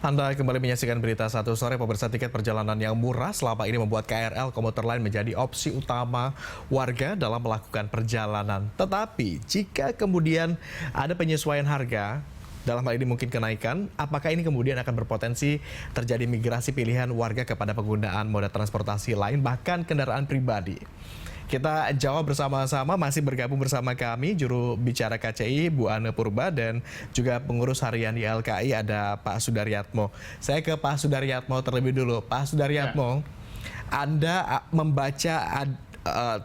Anda kembali menyaksikan berita satu sore. Pemirsa, tiket perjalanan yang murah selama ini membuat KRL komuter lain menjadi opsi utama warga dalam melakukan perjalanan. Tetapi jika kemudian ada penyesuaian harga, dalam hal ini mungkin kenaikan, apakah ini kemudian akan berpotensi terjadi migrasi pilihan warga kepada penggunaan moda transportasi lain, bahkan kendaraan pribadi? Kita jawab bersama-sama, masih bergabung bersama kami juru bicara KCI Bu Ane Purba dan juga pengurus harian di LKI ada Pak Sudaryatmo. Saya ke Pak Sudaryatmo terlebih dulu. Pak Sudaryatmo, Anda membaca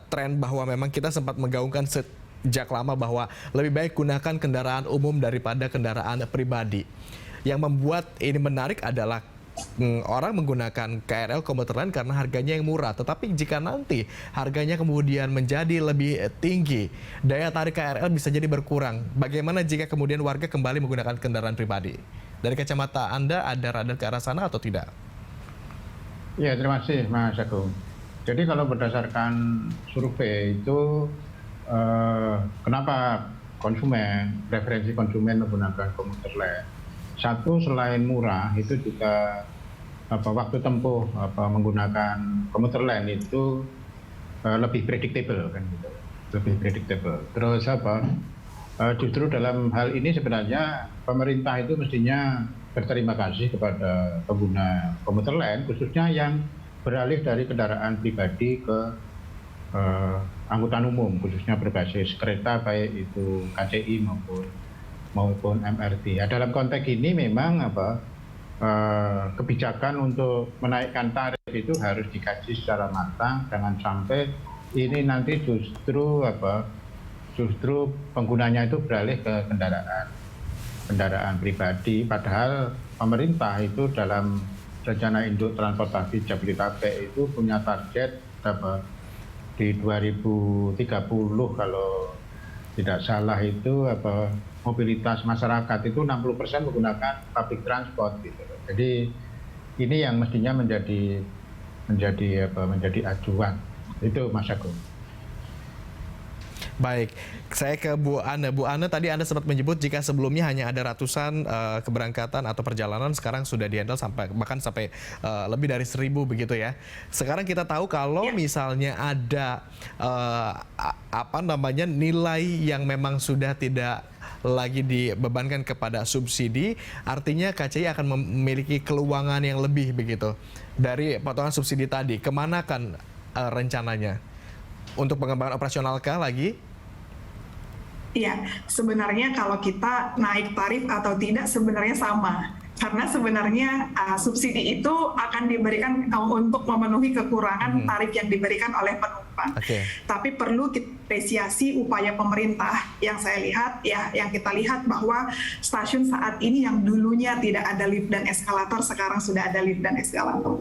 tren bahwa memang kita sempat menggaungkan sejak lama bahwa lebih baik gunakan kendaraan umum daripada kendaraan pribadi. Yang membuat ini menarik adalah orang menggunakan KRL komuter lain karena harganya yang murah. Tetapi jika nanti harganya kemudian menjadi lebih tinggi, daya tarik KRL bisa jadi berkurang. Bagaimana jika kemudian warga kembali menggunakan kendaraan pribadi? Dari kacamata Anda, ada radar ke arah sana atau tidak? Ya, terima kasih Mas Agung. Jadi kalau berdasarkan survei itu, kenapa preferensi konsumen menggunakan komuter lain? Satu, selain murah, itu juga waktu tempuh menggunakan komuter lain itu lebih predictable kan gitu, lebih predictable. Terus justru dalam hal ini sebenarnya pemerintah itu mestinya berterima kasih kepada pengguna komuter lain, khususnya yang beralih dari kendaraan pribadi ke angkutan umum, khususnya berbasis kereta, baik itu KCI maupun MRT. Dalam konteks ini memang kebijakan untuk menaikkan tarif itu harus dikaji secara matang, jangan sampai ini nanti justru penggunanya itu beralih ke kendaraan pribadi, padahal pemerintah itu dalam rencana induk transportasi Jabodetabek itu punya target di 2030 kalau tidak salah itu mobilitas masyarakat itu 60% menggunakan public transport gitu. Jadi ini yang mestinya menjadi acuan. Itu Mas Agung. Baik, saya ke Bu Ane. Bu Ane, tadi Anda sempat menyebut jika sebelumnya hanya ada ratusan keberangkatan atau perjalanan, sekarang sudah di-handle bahkan sampai lebih dari 1.000 begitu ya. Sekarang kita tahu kalau misalnya ada nilai yang memang sudah tidak lagi dibebankan kepada subsidi, artinya KCI akan memiliki keluangan yang lebih begitu dari potongan subsidi tadi. Kemana kan rencananya? Untuk pengembangan operasionalkah lagi? Iya, sebenarnya kalau kita naik tarif atau tidak sebenarnya sama. Karena sebenarnya subsidi itu akan diberikan untuk memenuhi kekurangan tarif yang diberikan oleh penumpang. Tapi perlu kita apresiasi upaya pemerintah yang saya lihat, yang kita lihat bahwa stasiun saat ini yang dulunya tidak ada lift dan eskalator, sekarang sudah ada lift dan eskalator.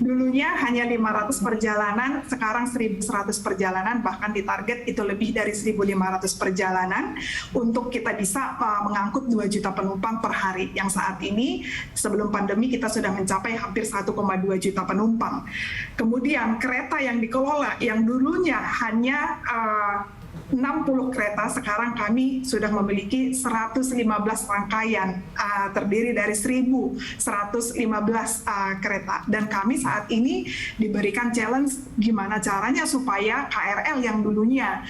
Dulunya hanya 500 perjalanan, sekarang 1.100 perjalanan, bahkan ditarget itu lebih dari 1.500 perjalanan untuk kita bisa mengangkut 2 juta penumpang per hari. Yang saat ini sebelum pandemi kita sudah mencapai hampir 1,2 juta penumpang. Kemudian kereta yang dikelola yang dulunya hanya 60 kereta, sekarang kami sudah memiliki 115 rangkaian, terdiri dari 1.115 kereta. Dan kami saat ini diberikan challenge gimana caranya supaya KRL yang dulunya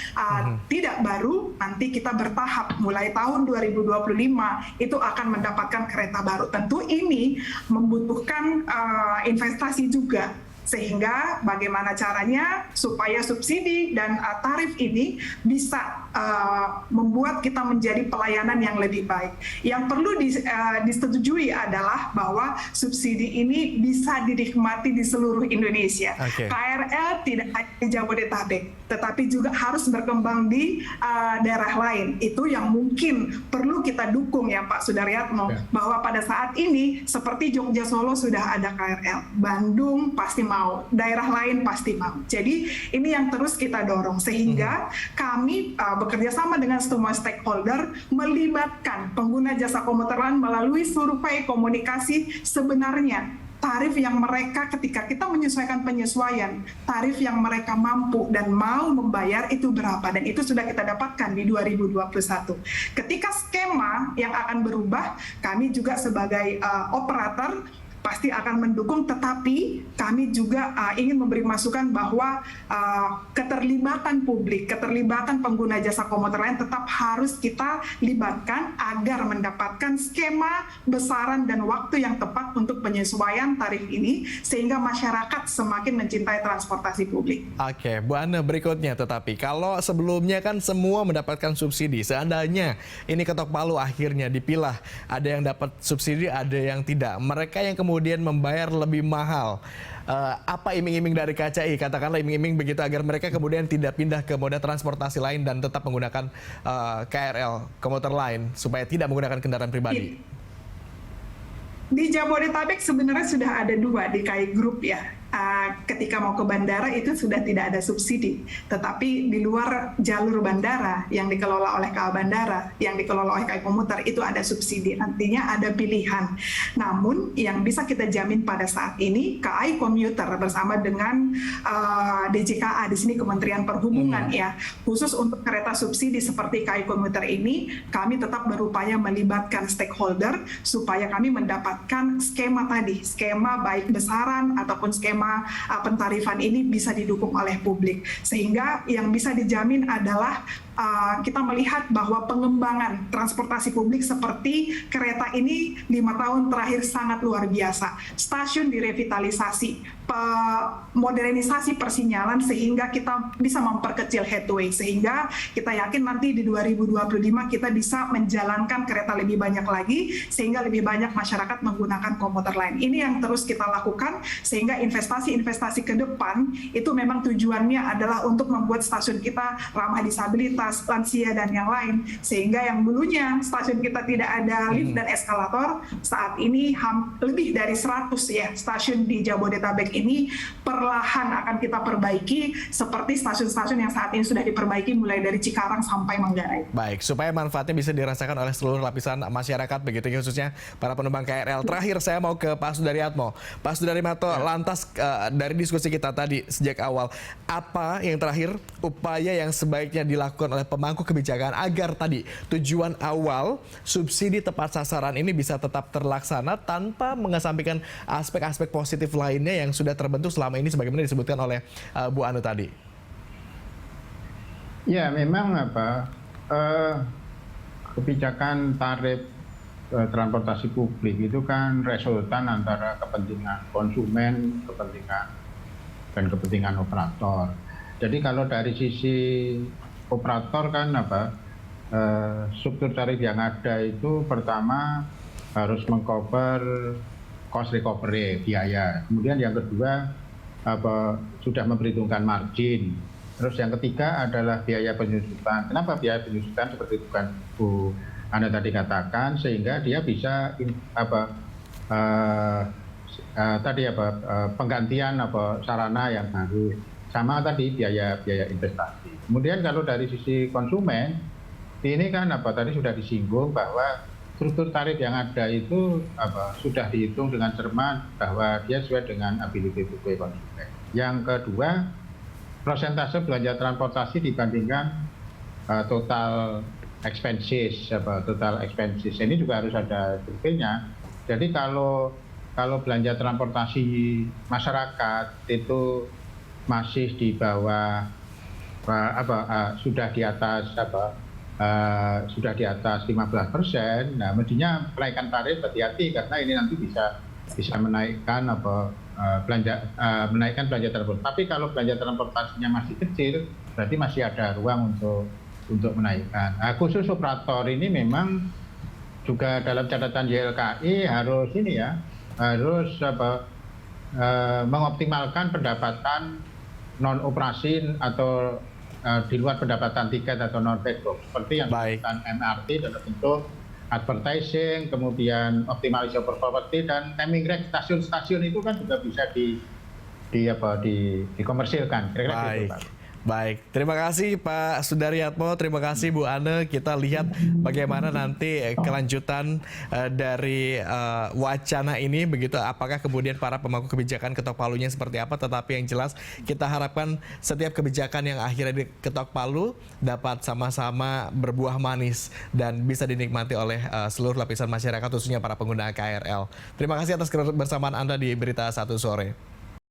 tidak baru, nanti kita bertahap mulai tahun 2025 itu akan mendapatkan kereta baru. Tentu ini membutuhkan investasi juga. Sehingga bagaimana caranya supaya subsidi dan tarif ini bisa membuat kita menjadi pelayanan yang lebih baik. Yang perlu disetujui adalah bahwa subsidi ini bisa dinikmati di seluruh Indonesia. KRL tidak hanya di Jabodetabek, tetapi juga harus berkembang di daerah lain. Itu yang mungkin perlu kita dukung ya Pak Sudaryatmo, bahwa pada saat ini seperti Jogja Solo sudah ada KRL, Bandung pasti mau, daerah lain pasti mau. Jadi ini yang terus kita dorong sehingga kami bekerja sama dengan semua stakeholder melibatkan pengguna jasa komuter lain melalui survei komunikasi sebenarnya tarif yang mereka ketika kita menyesuaikan penyesuaian, tarif yang mereka mampu dan mau membayar itu berapa, dan itu sudah kita dapatkan di 2021. Ketika skema yang akan berubah, kami juga sebagai operator pasti akan mendukung, tetapi kami juga ingin memberi masukan bahwa keterlibatan publik, keterlibatan pengguna jasa komuter lain tetap harus kita libatkan agar mendapatkan skema besaran dan waktu yang tepat untuk penyesuaian tarif ini, sehingga masyarakat semakin mencintai transportasi publik. Oke, Bu Ana, berikutnya tetapi kalau sebelumnya kan semua mendapatkan subsidi, seandainya ini ketok palu akhirnya dipilah, ada yang dapat subsidi, ada yang tidak. Mereka yang kemudian membayar lebih mahal. Apa iming-iming dari KCI? Katakanlah iming-iming begitu agar mereka kemudian tidak pindah ke moda transportasi lain dan tetap menggunakan KRL, komuter lain, supaya tidak menggunakan kendaraan pribadi. Di Jabodetabek sebenarnya sudah ada 2 di KAI Group ya. Ketika mau ke bandara itu sudah tidak ada subsidi, tetapi di luar jalur bandara yang dikelola oleh KA Bandara, yang dikelola oleh KAI Komuter itu ada subsidi, artinya ada pilihan. Namun yang bisa kita jamin pada saat ini KAI Komuter bersama dengan DJKA, di sini Kementerian Perhubungan ya, khusus untuk kereta subsidi seperti KAI Komuter ini, kami tetap berupaya melibatkan stakeholder supaya kami mendapatkan skema tadi, skema baik besaran ataupun skema pentarifan ini bisa didukung oleh publik, sehingga yang bisa dijamin adalah kita melihat bahwa pengembangan transportasi publik seperti kereta ini 5 tahun terakhir sangat luar biasa. Stasiun direvitalisasi, modernisasi persinyalan sehingga kita bisa memperkecil headway, sehingga kita yakin nanti di 2025 kita bisa menjalankan kereta lebih banyak lagi sehingga lebih banyak masyarakat menggunakan komuter lain. Ini yang terus kita lakukan, sehingga investasi-investasi ke depan itu memang tujuannya adalah untuk membuat stasiun kita ramah disabilitas, lansia dan yang lain, sehingga yang dulunya stasiun kita tidak ada lift dan eskalator, saat ini lebih dari 100 ya stasiun di Jabodetabek ini perlahan akan kita perbaiki seperti stasiun-stasiun yang saat ini sudah diperbaiki mulai dari Cikarang sampai Manggarai. Baik, supaya manfaatnya bisa dirasakan oleh seluruh lapisan masyarakat begitu, khususnya para penumpang KRL. Terakhir saya mau ke Pak Sudaryatmo. Pak Sudaryanto, lantas dari diskusi kita tadi sejak awal, apa yang terakhir upaya yang sebaiknya dilakukan oleh pemangku kebijakan agar tadi tujuan awal subsidi tepat sasaran ini bisa tetap terlaksana tanpa mengesampingkan aspek-aspek positif lainnya yang sudah terbentuk selama ini sebagaimana disebutkan oleh Bu Anu tadi? Ya, memang kebijakan tarif transportasi publik itu kan resultan antara kepentingan konsumen, dan kepentingan operator. Jadi kalau dari sisi operator kan struktur tarif yang ada itu pertama harus mengcover cost recovery, biaya. Kemudian yang kedua sudah memperhitungkan margin. Terus yang ketiga adalah biaya penyusutan. Kenapa biaya penyusutan? Seperti itu kan Bu Anda tadi katakan, sehingga dia bisa penggantian sarana yang baru, sama tadi biaya investasi. Kemudian kalau dari sisi konsumen, ini kan tadi sudah disinggung bahwa struktur tarif yang ada itu sudah dihitung dengan cermat bahwa dia sesuai dengan ability to pay konsumen. Yang kedua, persentase belanja transportasi dibandingkan total expenses, ini juga harus ada surveinya. Jadi kalau belanja transportasi masyarakat itu masih di bawah sudah di atas 15%, nah mestinya menaikkan tarif, hati-hati karena ini nanti bisa menaikkan menaikkan belanja transportasi. Tapi kalau belanja transportasinya masih kecil, berarti masih ada ruang untuk menaikkan. Khusus operator ini memang juga dalam catatan YLKI harus mengoptimalkan pendapatan non operasi atau di luar pendapatan tiket atau non backbox, seperti yang disebutkan MRT dalam bentuk advertising, kemudian optimalisasi over property, dan timing rate stasiun-stasiun itu kan juga bisa dikomersilkan. Kira-kira gitu, Pak. Baik, terima kasih Pak Sudaryatmo, terima kasih Bu Ane. Kita lihat bagaimana nanti kelanjutan dari wacana ini, begitu apakah kemudian para pemangku kebijakan ketok palunya seperti apa. Tetapi yang jelas kita harapkan setiap kebijakan yang akhirnya diketok palu dapat sama-sama berbuah manis dan bisa dinikmati oleh seluruh lapisan masyarakat, khususnya para pengguna KRL. Terima kasih atas kebersamaan Anda di Berita Satu Sore.